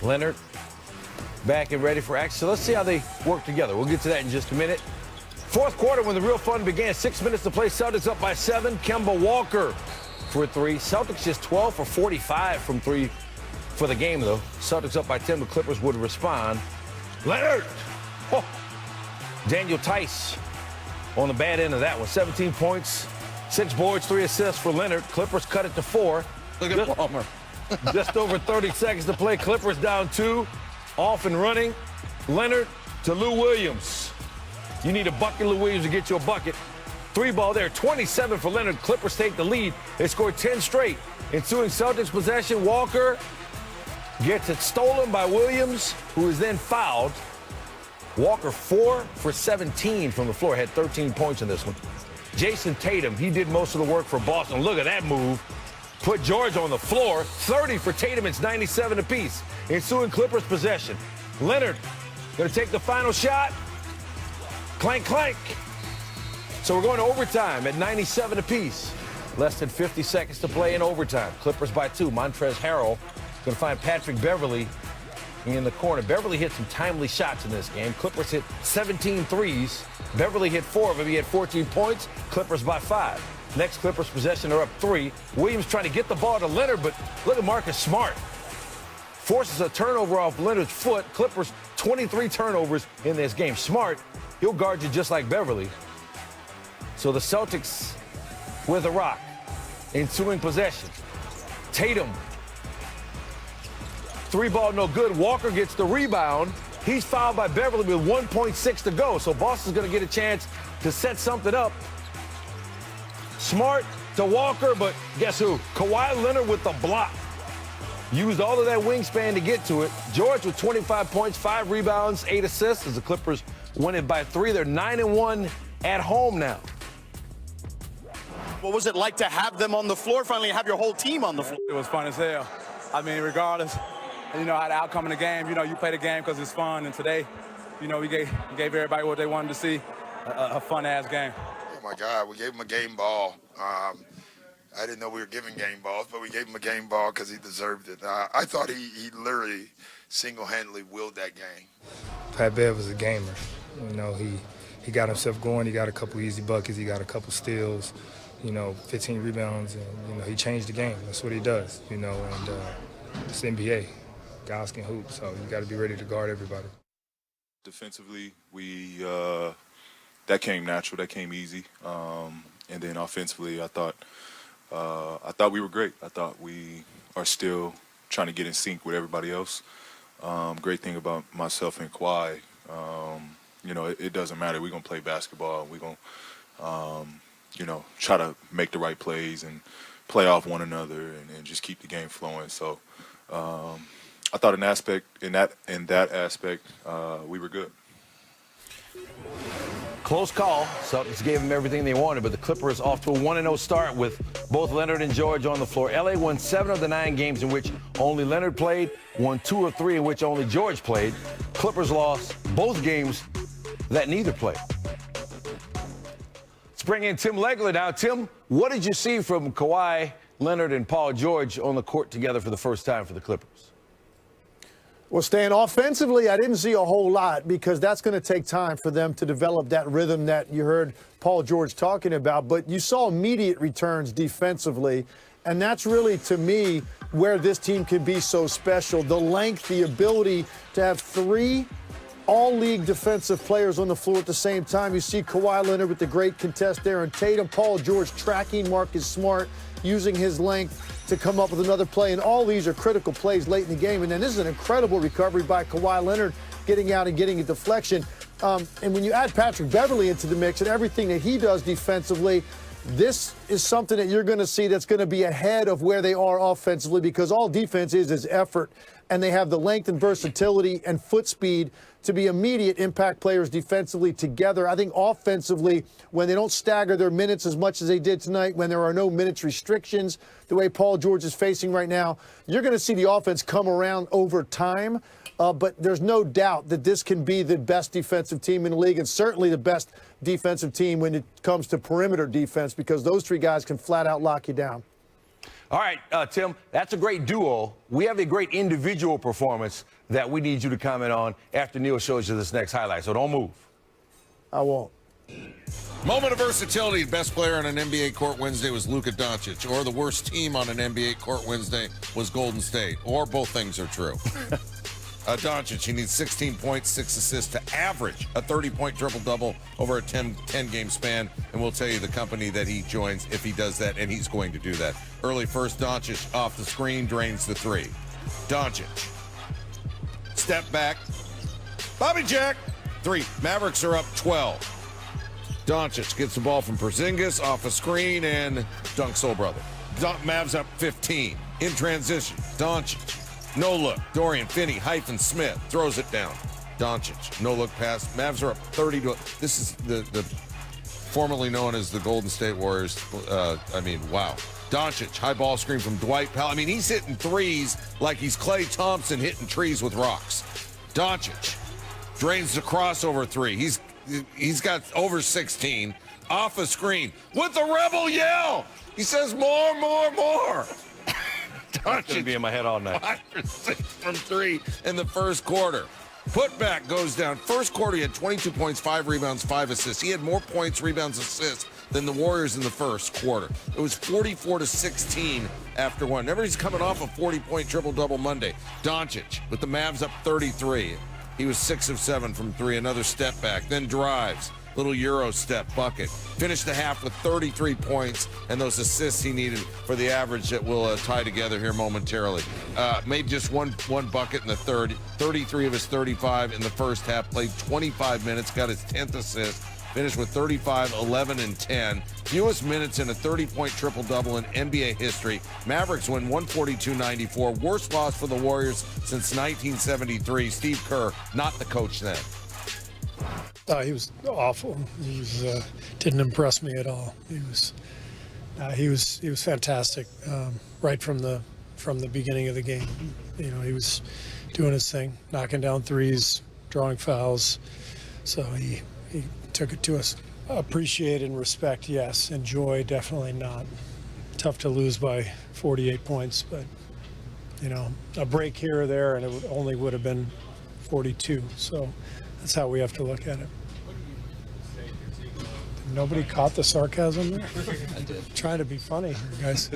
Leonard back and ready for action. So let's see how they work together. We'll get to that in just a minute. Fourth quarter when the real fun began. 6 minutes to play. Celtics up by 7. Kemba Walker for 3. Celtics just 12 for 45 from 3 for the game, though. Celtics up by 10. The Clippers would respond. Leonard! Oh. Daniel Tice on the bad end of that one. 17 points, 6 boards, 3 assists for Leonard. Clippers cut it to 4. Look at Palmer. Just over 30 seconds to play. Clippers down 2. Off and running. Leonard to Lou Williams. You need a bucket, Lou Williams, to get you a bucket. 3 ball there. 27 for Leonard. Clippers take the lead. They scored 10 straight. Ensuing Celtics possession, Walker gets it stolen by Williams, who is then fouled. Walker 4 for 17 from the floor. Had 13 points in this one. Jason Tatum, he did most of the work for Boston. Look at that move. Put George on the floor. 30 for Tatum. It's 97 apiece. Ensuing Clippers possession. Leonard going to take the final shot. Clank, clank. So we're going to overtime at 97 apiece. Less than 50 seconds to play in overtime. Clippers by 2. Montrezl Harrell going to find Patrick Beverley in the corner. Beverley hit some timely shots in this game. Clippers hit 17 threes. Beverley hit 4 of them. He had 14 points. Clippers by 5. Next Clippers possession, are up 3. Williams trying to get the ball to Leonard, but look at Marcus Smart. Forces a turnover off Leonard's foot. Clippers 23 turnovers in this game. Smart, he'll guard you just like Beverley. So the Celtics with a rock. Ensuing possession. Tatum. 3 ball, no good. Walker gets the rebound. He's fouled by Beverley with 1.6 to go. So Boston's going to get a chance to set something up. Smart to Walker, but guess who? Kawhi Leonard with the block. Used all of that wingspan to get to it. George with 25 points, 5 rebounds, 8 assists as the Clippers win it by 3. They're 9-1 at home now. What was it like to have them on the floor, finally have your whole team on the floor? It was fun as hell. I mean, regardless, how the outcome of the game, you play the game because it's fun. And today, we gave everybody what they wanted to see, a fun-ass game. Oh, my God, we gave him a game ball. I didn't know we were giving game balls, but we gave him a game ball because he deserved it. I thought he literally single-handedly willed that game. Pat Bev was a gamer. He got himself going. He got a couple easy buckets. He got a couple steals, 15 rebounds. And, he changed the game. That's what he does, and it's NBA. Guys can hoop, so you got to be ready to guard everybody. Defensively, that came natural. That came easy. And then offensively, I thought we were great. I thought we are still trying to get in sync with everybody else. Great thing about myself and Kawhi, it doesn't matter. We're going to play basketball. We're going to, try to make the right plays and play off one another and just keep the game flowing. So I thought in that aspect, we were good. Close call. Celtics gave them everything they wanted, but the Clippers off to a 1-0 start with both Leonard and George on the floor. LA won 7 of the 9 games in which only Leonard played, won 2 of 3 in which only George played. Clippers lost both games that neither played. Let's bring in Tim Legler now. Tim, what did you see from Kawhi, Leonard, and Paul George on the court together for the first time for the Clippers? Well, Stan, offensively, I didn't see a whole lot because that's going to take time for them to develop that rhythm that you heard Paul George talking about. But you saw immediate returns defensively, and that's really, to me, where this team can be so special. The length, the ability to have 3 all-league defensive players on the floor at the same time. You see Kawhi Leonard with the great contest there, and Tatum, Paul George tracking Marcus Smart, using his length to come up with another play. And all these are critical plays late in the game. And then this is an incredible recovery by Kawhi Leonard, getting out and getting a deflection. And when you add Patrick Beverley into the mix and everything that he does defensively, this is something that you're going to see that's going to be ahead of where they are offensively, because all defense is effort. And they have the length and versatility and foot speed to be immediate impact players defensively together. I think offensively, when they don't stagger their minutes as much as they did tonight, when there are no minutes restrictions, the way Paul George is facing right now, you're going to see the offense come around over time. But there's no doubt that this can be the best defensive team in the league, and certainly the best defensive team when it comes to perimeter defense, because those 3 guys can flat out lock you down. All right, Tim, that's a great duo. We have a great individual performance that we need you to comment on after Neil shows you this next highlight, so don't move. I won't. Moment of versatility. Best player on an NBA court Wednesday was Luka Doncic, or the worst team on an NBA court Wednesday was Golden State, or both things are true. Doncic, he needs 16 points, 6 assists to average a 30-point triple-double over a 10-game span, and we'll tell you the company that he joins if he does that, and he's going to do that. Early first, Doncic off the screen, drains the three. Doncic, step back, Bobby Jack, 3. Mavericks are up 12. Doncic gets the ball from Porzingis off a screen and dunks Soul Brother. Mavs up 15. In transition, Doncic. No look. Dorian Finney-Smith throws it down. Doncic. No look pass. Mavs are up 30 to. This is the formerly known as the Golden State Warriors. Wow. Doncic. High ball screen from Dwight Powell. He's hitting threes like he's Klay Thompson hitting trees with rocks. Doncic drains the crossover three. He's got over 16 off a screen with the rebel yell. He says more. Doncic going to be in my head all night. 5 or 6 from 3 in the first quarter. Putback goes down. First quarter, he had 22 points, 5 rebounds, 5 assists. He had more points, rebounds, assists than the Warriors in the first quarter. It was 44-16 after one. Remember, he's coming off a 40-point triple-double Monday. Doncic with the Mavs up 33. He was 6 of 7 from 3. Another step back, then drives. Little Euro step bucket. Finished the half with 33 points and those assists he needed for the average that we'll tie together here momentarily. Made just one bucket in the third. 33 of his 35 in the first half. Played 25 minutes. Got his 10th assist. Finished with 35, 11, and 10. Fewest minutes in a 30-point triple-double in NBA history. Mavericks win 142-94. Worst loss for the Warriors since 1973. Steve Kerr, not the coach then. He was awful. He was didn't impress me at all. He was fantastic right from the beginning of the game. He was doing his thing, knocking down threes, drawing fouls. So he took it to us. Appreciate and respect, yes. Enjoy, definitely not. Tough to lose by 48 points, but a break here or there, and it only would have been 42. So that's how we have to look at it. Nobody caught the sarcasm there? I did. Trying to be funny, guys.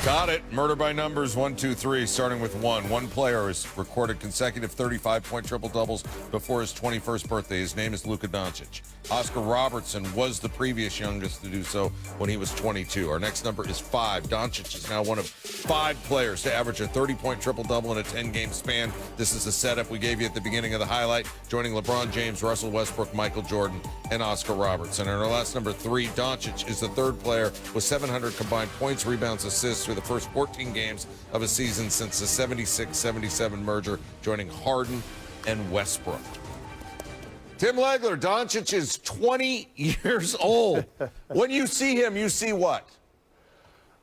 Got it. Murder by numbers, 1, 2, 3, starting with 1. One player has recorded consecutive 35-point triple-doubles before his 21st birthday. His name is Luka Doncic. Oscar Robertson was the previous youngest to do so when he was 22. Our next number is 5. Doncic is now one of 5 players to average a 30-point triple-double in a 10-game span. This is the setup we gave you at the beginning of the highlight, joining LeBron James, Russell Westbrook, Michael Jordan, and Oscar Robertson. And our last number 3, Doncic is the third player with 700 combined points, rebounds, assists through the first 14 games of a season since the 76-77 merger, joining Harden and Westbrook. Tim Legler, Doncic is 20 years old. When you see him, you see what?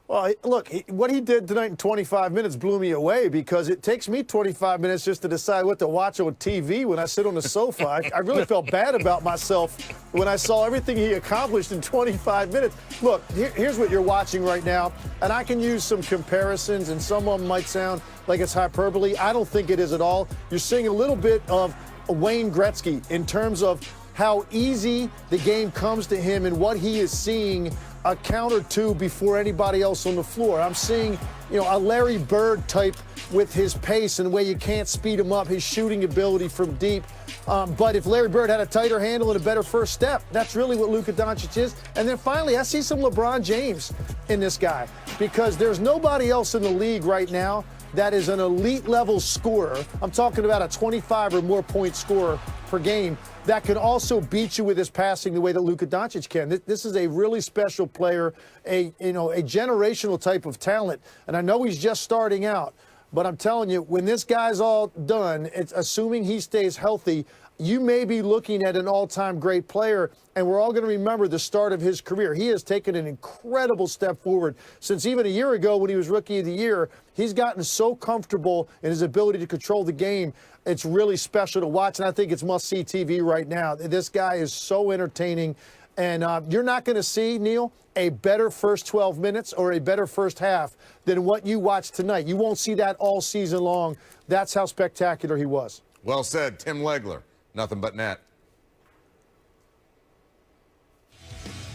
Well, look, what he did tonight in 25 minutes blew me away because it takes me 25 minutes just to decide what to watch on TV when I sit on the sofa. I really felt bad about myself when I saw everything he accomplished in 25 minutes. Look, here's what you're watching right now, and I can use some comparisons, and some of them might sound like it's hyperbole. I don't think it is at all. You're seeing a little bit of Wayne Gretzky in terms of how easy the game comes to him and what he is seeing a counter to before anybody else on the floor. I'm seeing, a Larry Bird type with his pace and the way you can't speed him up, his shooting ability from deep. But if Larry Bird had a tighter handle and a better first step, that's really what Luka Doncic is. And then finally, I see some LeBron James in this guy because there's nobody else in the league right now that is an elite level scorer. I'm talking about a 25 or more point scorer per game that can also beat you with his passing the way that Luka Doncic can. This is a really special player, a generational type of talent. And I know he's just starting out, but I'm telling you, when this guy's all done, it's assuming he stays healthy, you may be looking at an all-time great player, and we're all going to remember the start of his career. He has taken an incredible step forward since even a year ago when he was Rookie of the Year. He's gotten so comfortable in his ability to control the game. It's really special to watch, and I think it's must-see TV right now. This guy is so entertaining. And you're not going to see, Neil, a better first 12 minutes or a better first half than what you watched tonight. You won't see that all season long. That's how spectacular he was. Well said, Tim Legler. Nothing but net.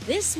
This